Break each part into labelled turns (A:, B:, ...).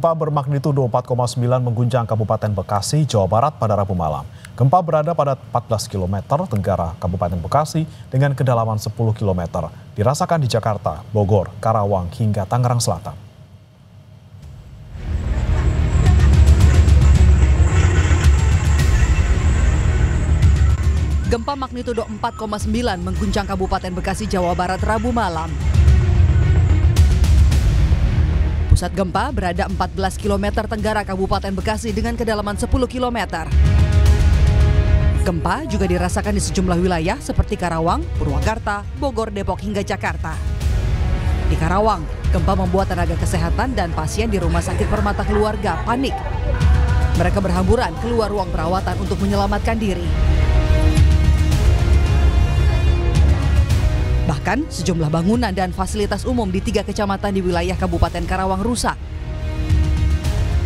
A: Gempa bermagnitudo 4,9 mengguncang Kabupaten Bekasi, Jawa Barat pada Rabu malam. Gempa berada pada 14 km tenggara Kabupaten Bekasi dengan kedalaman 10 km. Dirasakan di Jakarta, Bogor, Karawang, hingga Tangerang Selatan.
B: Gempa magnitudo 4,9 mengguncang Kabupaten Bekasi, Jawa Barat Rabu malam. Pusat gempa berada 14 km tenggara Kabupaten Bekasi dengan kedalaman 10 km. Gempa juga dirasakan di sejumlah wilayah seperti Karawang, Purwakarta, Bogor, Depok, hingga Jakarta. Di Karawang, gempa membuat tenaga kesehatan dan pasien di Rumah Sakit Permata Keluarga panik. Mereka berhamburan keluar ruang perawatan untuk menyelamatkan diri. Bahkan sejumlah bangunan dan fasilitas umum di 3 kecamatan di wilayah Kabupaten Karawang rusak.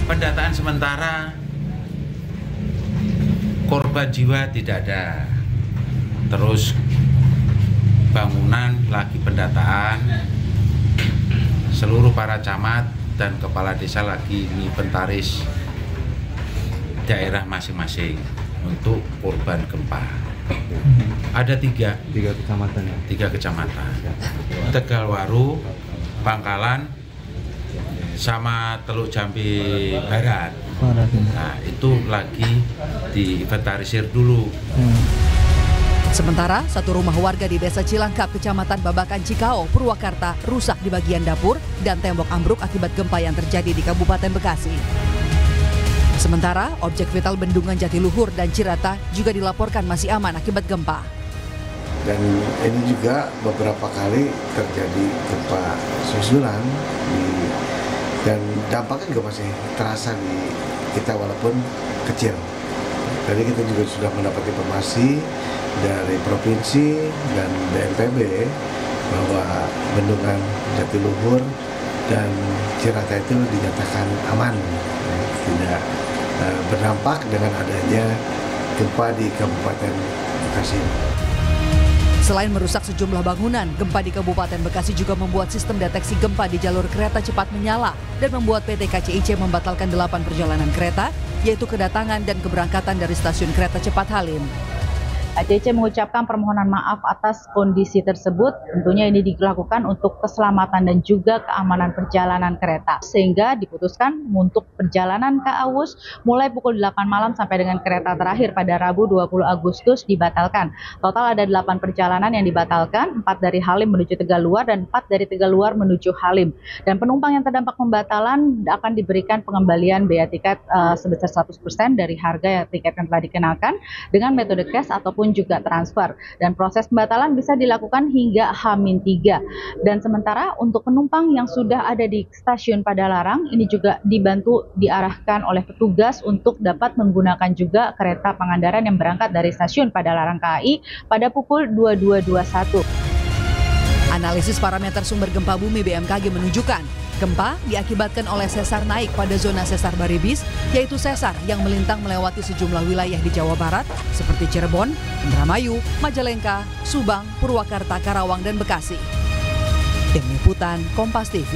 C: Pendataan sementara korban jiwa tidak ada. Terus bangunan lagi pendataan, seluruh para camat dan kepala desa lagi inventaris daerah masing-masing untuk korban gempa. Ada tiga kecamatan ya? 3 kecamatan, Tegalwaru, Bangkalan, sama Teluk Jambi Barat. Nah, itu lagi diinventarisir dulu.
B: Sementara satu rumah warga di Desa Cilangkap, Kecamatan Babakan Cikao, Purwakarta rusak di bagian dapur dan tembok ambruk akibat gempa yang terjadi di Kabupaten Bekasi. Sementara objek vital Bendungan Jatiluhur dan Cirata juga dilaporkan masih aman akibat gempa.
D: Dan ini juga beberapa kali terjadi gempa susulan dan dampaknya juga masih terasa di kita walaupun kecil. Jadi kita juga sudah mendapat informasi dari provinsi dan BNPB bahwa Bendungan Jatiluhur dan Cirata itu dinyatakan aman, tidak berdampak dengan adanya gempa di Kabupaten Bekasi.
B: Selain merusak sejumlah bangunan, gempa di Kabupaten Bekasi juga membuat sistem deteksi gempa di jalur kereta cepat menyala dan membuat PT KCIC membatalkan 8 perjalanan kereta, yaitu kedatangan dan keberangkatan dari stasiun kereta cepat Halim.
E: KCIC mengucapkan permohonan maaf atas kondisi tersebut. Tentunya ini dilakukan untuk keselamatan dan juga keamanan perjalanan kereta. Sehingga diputuskan untuk perjalanan ke Awus mulai pukul 8 malam sampai dengan kereta terakhir pada Rabu 20 Agustus dibatalkan. Total ada 8 perjalanan yang dibatalkan, 4 dari Halim menuju Tegaluar dan 4 dari Tegaluar menuju Halim. Dan penumpang yang terdampak pembatalan akan diberikan pengembalian biaya tiket sebesar 100% dari harga tiket yang telah dikenakan dengan metode cash ataupun juga transfer, dan proses pembatalan bisa dilakukan hingga H-3. Dan sementara untuk penumpang yang sudah ada di stasiun Padalarang ini juga dibantu diarahkan oleh petugas untuk dapat menggunakan juga kereta Pangandaran yang berangkat dari stasiun Padalarang KAI pada pukul 22.21.
B: Analisis parameter sumber gempa bumi BMKG menunjukkan gempa diakibatkan oleh sesar naik pada zona sesar Baribis, yaitu sesar yang melintang melewati sejumlah wilayah di Jawa Barat seperti Cirebon, Indramayu, Majalengka, Subang, Purwakarta, Karawang, dan Bekasi. Tim Liputan Kompas TV.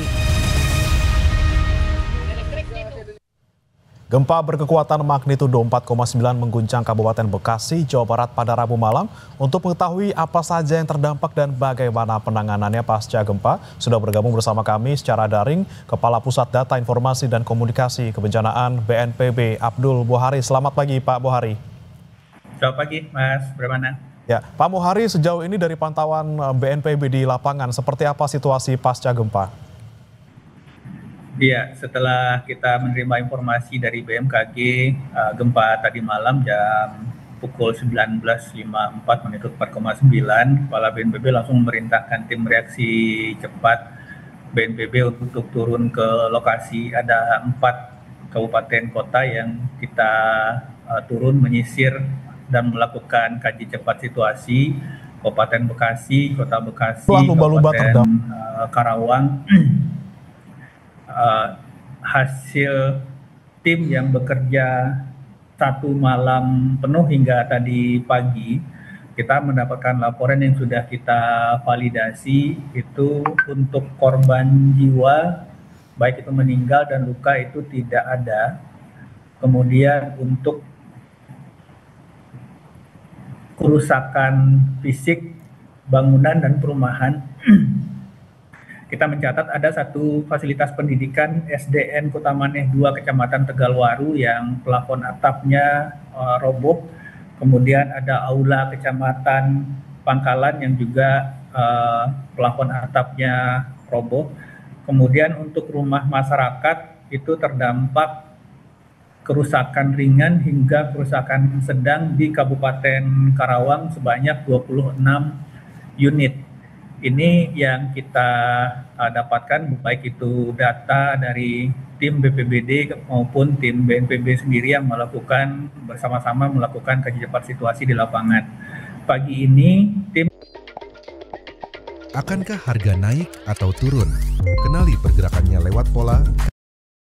A: Gempa berkekuatan magnitudo 4,9 mengguncang Kabupaten Bekasi, Jawa Barat pada Rabu malam. Untuk mengetahui apa saja yang terdampak dan bagaimana penanganannya pasca gempa, sudah bergabung bersama kami secara daring Kepala Pusat Data Informasi dan Komunikasi Kebencanaan BNPB Abdul Bohari. Selamat pagi Pak Bohari.
F: Selamat pagi Mas Brahmana.
A: Ya, Pak Bohari, sejauh ini dari pantauan BNPB di lapangan, seperti apa situasi pasca gempa?
F: Iya, setelah kita menerima informasi dari BMKG, gempa tadi malam jam pukul 19.54 magnitudo 4,9, Kepala BNPB langsung memerintahkan tim reaksi cepat BNPB untuk turun ke lokasi. Ada 4 kabupaten kota yang kita turun menyisir dan melakukan kaji cepat situasi. Kabupaten Bekasi, Kota Bekasi, Kabupaten Karawang. Hasil tim yang bekerja 1 malam penuh hingga tadi pagi, kita mendapatkan laporan yang sudah kita validasi. Itu untuk korban jiwa baik itu meninggal dan luka itu tidak ada. Kemudian untuk kerusakan fisik bangunan dan perumahan, kita mencatat ada satu fasilitas pendidikan SDN Kota Maneh 2 Kecamatan Tegalwaru yang plafon atapnya roboh. Kemudian ada aula Kecamatan Pangkalan yang juga plafon atapnya roboh. Kemudian untuk rumah masyarakat itu terdampak kerusakan ringan hingga kerusakan sedang di Kabupaten Karawang sebanyak 26 unit. Ini yang kita dapatkan, baik itu data dari tim BPBD maupun tim BNPB sendiri yang melakukan bersama-sama melakukan kajian situasi di lapangan. Pagi ini tim
G: Akankah harga naik atau turun? Kenali pergerakannya lewat pola.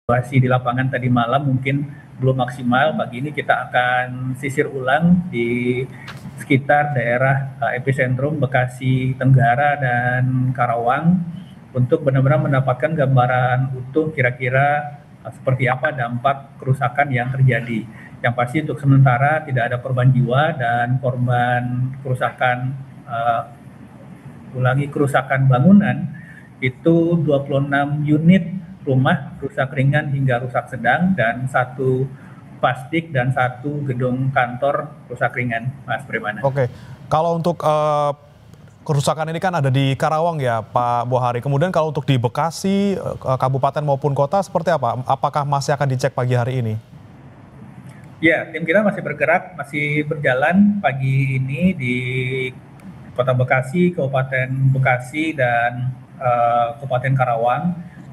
F: Situasi di lapangan tadi malam mungkin belum maksimal. Pagi ini kita akan sisir ulang di sekitar daerah epicentrum Bekasi Tenggara dan Karawang untuk benar-benar mendapatkan gambaran utuh kira-kira seperti apa dampak kerusakan yang terjadi. Yang pasti untuk sementara tidak ada korban jiwa dan korban kerusakan kerusakan bangunan itu 26 unit rumah rusak ringan hingga rusak sedang dan 1 plastik dan 1 gedung kantor rusak ringan, Mas Primana.
A: Oke, kalau untuk kerusakan ini kan ada di Karawang ya Pak Bohari, kemudian kalau untuk di Bekasi, kabupaten maupun kota seperti apa? Apakah masih akan dicek pagi hari ini?
F: Ya, tim kita masih bergerak, masih berjalan pagi ini di Kota Bekasi, Kabupaten Bekasi, dan Kabupaten Karawang.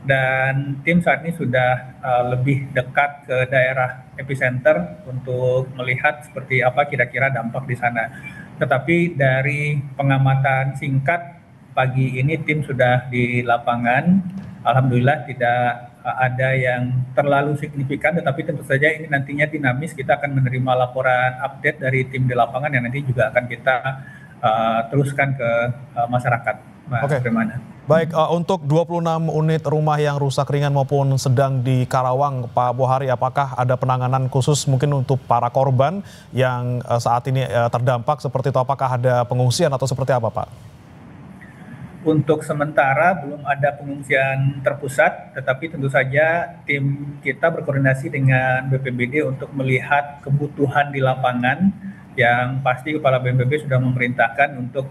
F: Dan tim saat ini sudah lebih dekat ke daerah epicenter untuk melihat seperti apa kira-kira dampak di sana. Tetapi dari pengamatan singkat pagi ini tim sudah di lapangan. Alhamdulillah tidak ada yang terlalu signifikan, tetapi tentu saja ini nantinya dinamis. Kita akan menerima laporan update dari tim di lapangan yang nanti juga akan kita teruskan ke masyarakat.
A: Oke. Baik, untuk 26 unit rumah yang rusak ringan maupun sedang di Karawang, Pak Bohari, apakah ada penanganan khusus mungkin untuk para korban yang saat ini terdampak seperti itu? Apakah ada pengungsian atau seperti apa, Pak?
F: Untuk sementara belum ada pengungsian terpusat, tetapi tentu saja tim kita berkoordinasi dengan BPBD untuk melihat kebutuhan di lapangan. Yang pasti Kepala BNPB sudah memerintahkan untuk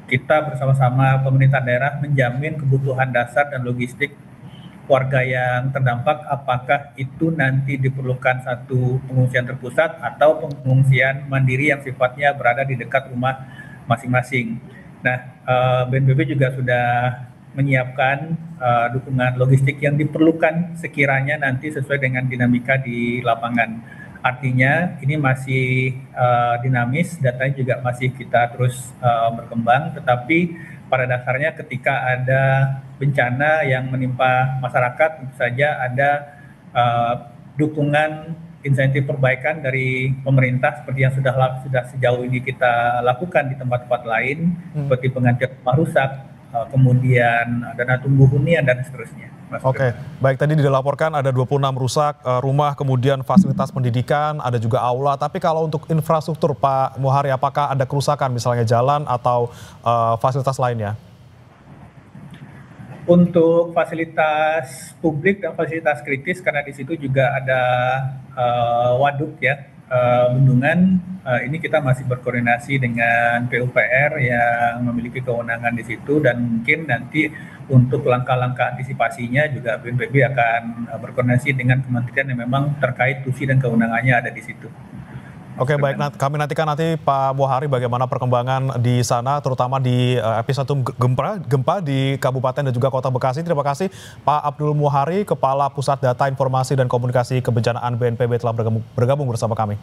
F: kita bersama-sama pemerintah daerah menjamin kebutuhan dasar dan logistik warga yang terdampak, apakah itu nanti diperlukan satu pengungsian terpusat atau pengungsian mandiri yang sifatnya berada di dekat rumah masing-masing. Nah, BNPB juga sudah menyiapkan dukungan logistik yang diperlukan sekiranya nanti sesuai dengan dinamika di lapangan. Artinya ini masih dinamis, datanya juga masih kita terus berkembang, tetapi pada dasarnya ketika ada bencana yang menimpa masyarakat, tentu saja ada dukungan insentif perbaikan dari pemerintah seperti yang sudah sejauh ini kita lakukan di tempat-tempat lain, seperti penggantian rumah rusak, kemudian dana tumbuh hunian dan seterusnya.
A: Oke, baik, tadi dilaporkan ada 26 rusak rumah, kemudian fasilitas pendidikan, ada juga aula. Tapi kalau untuk infrastruktur, Pak Bohari, apakah ada kerusakan misalnya jalan atau fasilitas lainnya?
F: Untuk fasilitas publik dan fasilitas kritis, karena di situ juga ada waduk ya, bendungan, ini kita masih berkoordinasi dengan PUPR yang memiliki kewenangan di situ, dan mungkin nanti untuk langkah-langkah antisipasinya juga BNPB akan berkoordinasi dengan kementerian yang memang terkait tusi dan kewenangannya ada di situ.
A: Oke, baik, kami nantikan nanti Pak Bohari bagaimana perkembangan di sana, terutama di epicentrum gempa di Kabupaten dan juga Kota Bekasi. Terima kasih Pak Abdul Muhari, Kepala Pusat Data Informasi dan Komunikasi Kebencanaan BNPB telah bergabung bersama kami.